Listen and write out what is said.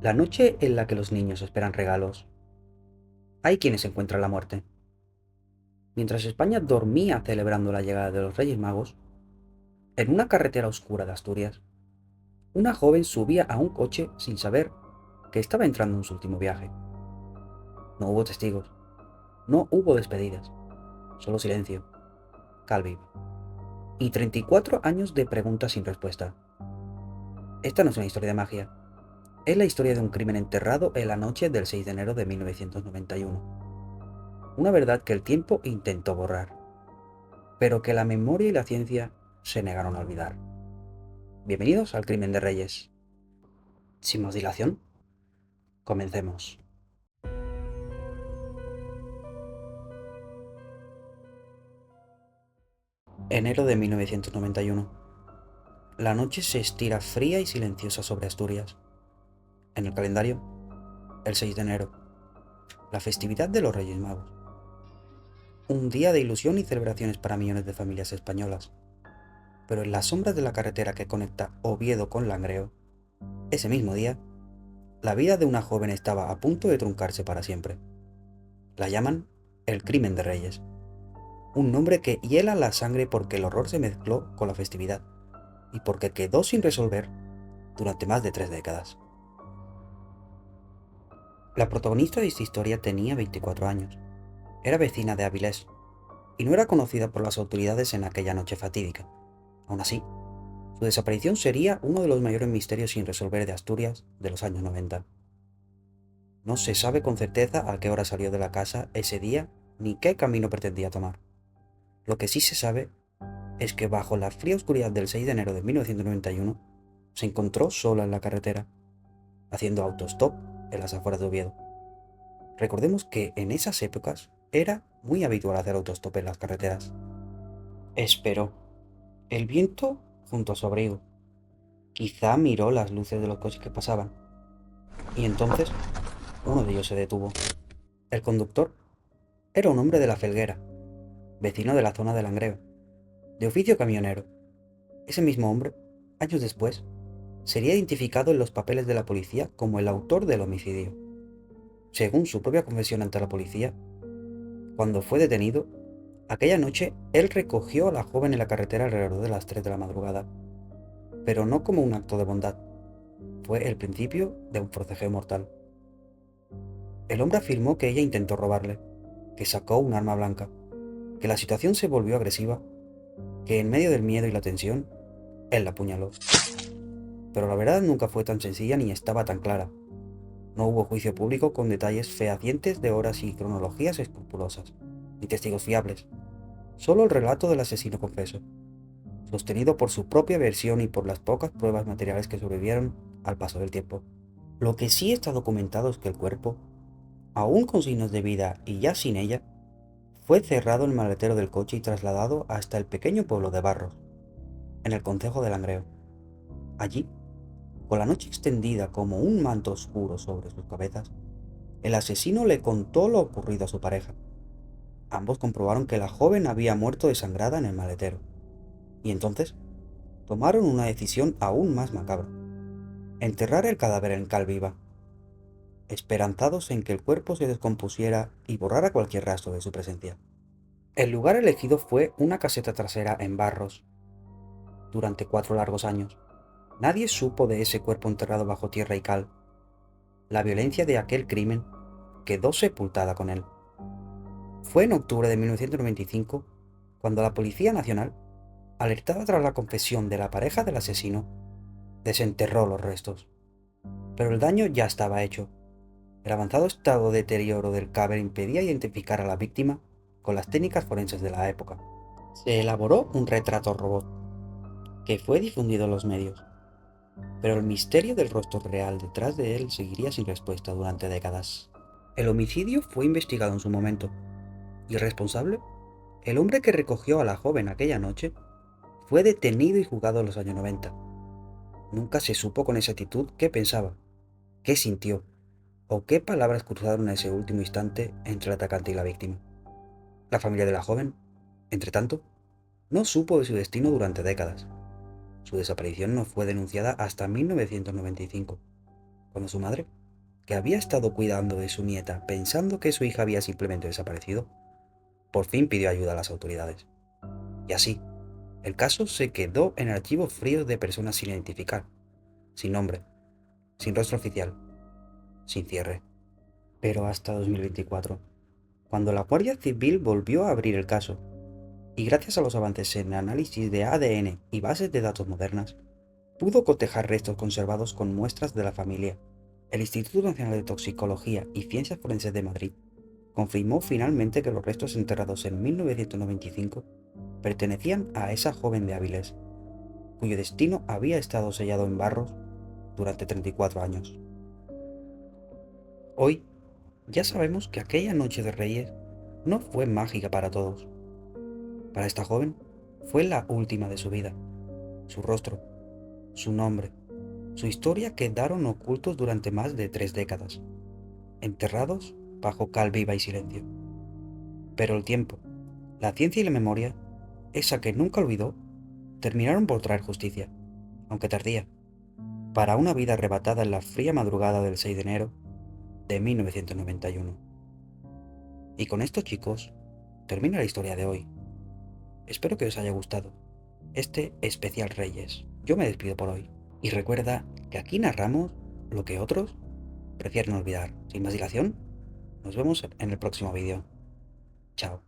La noche en la que los niños esperan regalos, hay quienes encuentran la muerte. Mientras España dormía celebrando la llegada de los Reyes Magos, en una carretera oscura de Asturias, una joven subía a un coche sin saber que estaba entrando en su último viaje. No hubo testigos, no hubo despedidas, solo silencio, calviv y 34 años de preguntas sin respuesta. Esta no es una historia de magia, es la historia de un crimen enterrado en la noche del 6 de enero de 1991. Una verdad que el tiempo intentó borrar, pero que la memoria y la ciencia se negaron a olvidar. Bienvenidos al Crimen de Reyes. Sin más dilación, comencemos. Enero de 1991. La noche se estira fría y silenciosa sobre Asturias. En el calendario, el 6 de enero, la festividad de los Reyes Magos. Un día de ilusión y celebraciones para millones de familias españolas. Pero en las sombras de la carretera que conecta Oviedo con Langreo, ese mismo día, la vida de una joven estaba a punto de truncarse para siempre. La llaman el Crimen de Reyes, un nombre que hiela la sangre porque el horror se mezcló con la festividad y porque quedó sin resolver durante más de 3 décadas. La protagonista de esta historia tenía 24 años, era vecina de Avilés y no era conocida por las autoridades en aquella noche fatídica. Aún así, su desaparición sería uno de los mayores misterios sin resolver de Asturias de los años 90. No se sabe con certeza a qué hora salió de la casa ese día ni qué camino pretendía tomar. Lo que sí se sabe es que bajo la fría oscuridad del 6 de enero de 1991 se encontró sola en la carretera, haciendo autostop en las afueras de Oviedo. Recordemos que en esas épocas era muy habitual hacer autostop en las carreteras. Esperó. El viento junto a su abrigo. Quizá miró las luces de los coches que pasaban. Y entonces uno de ellos se detuvo. El conductor era un hombre de la Felguera, vecino de la zona de Langreo, de oficio camionero. Ese mismo hombre, años después, sería identificado en los papeles de la policía como el autor del homicidio. Según su propia confesión ante la policía, cuando fue detenido, aquella noche él recogió a la joven en la carretera alrededor de las 3 de la madrugada, pero no como un acto de bondad, fue el principio de un forcejeo mortal. El hombre afirmó que ella intentó robarle, que sacó un arma blanca, que la situación se volvió agresiva, que en medio del miedo y la tensión, él la apuñaló. Pero la verdad nunca fue tan sencilla ni estaba tan clara. No hubo juicio público con detalles fehacientes de horas y cronologías escrupulosas, ni testigos fiables. Solo el relato del asesino confeso, sostenido por su propia versión y por las pocas pruebas materiales que sobrevivieron al paso del tiempo. Lo que sí está documentado es que el cuerpo, aún con signos de vida y ya sin ella, fue cerrado en el maletero del coche y trasladado hasta el pequeño pueblo de Barros, en el concejo de Langreo. Allí, con la noche extendida como un manto oscuro sobre sus cabezas, el asesino le contó lo ocurrido a su pareja. Ambos comprobaron que la joven había muerto desangrada en el maletero, y entonces tomaron una decisión aún más macabra: enterrar el cadáver en cal viva, esperanzados en que el cuerpo se descompusiera y borrara cualquier rastro de su presencia. El lugar elegido fue una caseta trasera en Barros. Durante 4 largos años, nadie supo de ese cuerpo enterrado bajo tierra y cal. La violencia de aquel crimen quedó sepultada con él. Fue en octubre de 1995 cuando la Policía Nacional, alertada tras la confesión de la pareja del asesino, desenterró los restos. Pero el daño ya estaba hecho. El avanzado estado de deterioro del cadáver impedía identificar a la víctima con las técnicas forenses de la época. Se elaboró un retrato robot que fue difundido en los medios, pero el misterio del rostro real detrás de él seguiría sin respuesta durante décadas. El homicidio fue investigado en su momento, y el responsable, el hombre que recogió a la joven aquella noche, fue detenido y juzgado en los años 90. Nunca se supo con exactitud qué pensaba, qué sintió o qué palabras cruzaron en ese último instante entre el atacante y la víctima. La familia de la joven, entre tanto, no supo de su destino durante décadas. Su desaparición no fue denunciada hasta 1995. cuando su madre, que había estado cuidando de su nieta pensando que su hija había simplemente desaparecido, por fin pidió ayuda a las autoridades. Y así, el caso se quedó en archivos fríos de personas sin identificar, sin nombre, sin rostro oficial, sin cierre. Pero hasta 2024, cuando la Guardia Civil volvió a abrir el caso, y gracias a los avances en análisis de ADN y bases de datos modernas, pudo cotejar restos conservados con muestras de la familia. El Instituto Nacional de Toxicología y Ciencias Forenses de Madrid confirmó finalmente que los restos enterrados en 1995 pertenecían a esa joven de Áviles, cuyo destino había estado sellado en barros durante 34 años. Hoy ya sabemos que aquella noche de Reyes no fue mágica para todos. Para esta joven fue la última de su vida. Su rostro, su nombre, su historia quedaron ocultos durante más de 3 décadas, enterrados bajo cal viva y silencio. Pero el tiempo, la ciencia y la memoria, esa que nunca olvidó, terminaron por traer justicia, aunque tardía, para una vida arrebatada en la fría madrugada del 6 de enero de 1991. Y con esto, chicos, termina la historia de hoy. Espero que os haya gustado este especial Reyes. Yo me despido por hoy. Y recuerda que aquí narramos lo que otros prefieren olvidar. Sin más dilación, nos vemos en el próximo vídeo. Chao.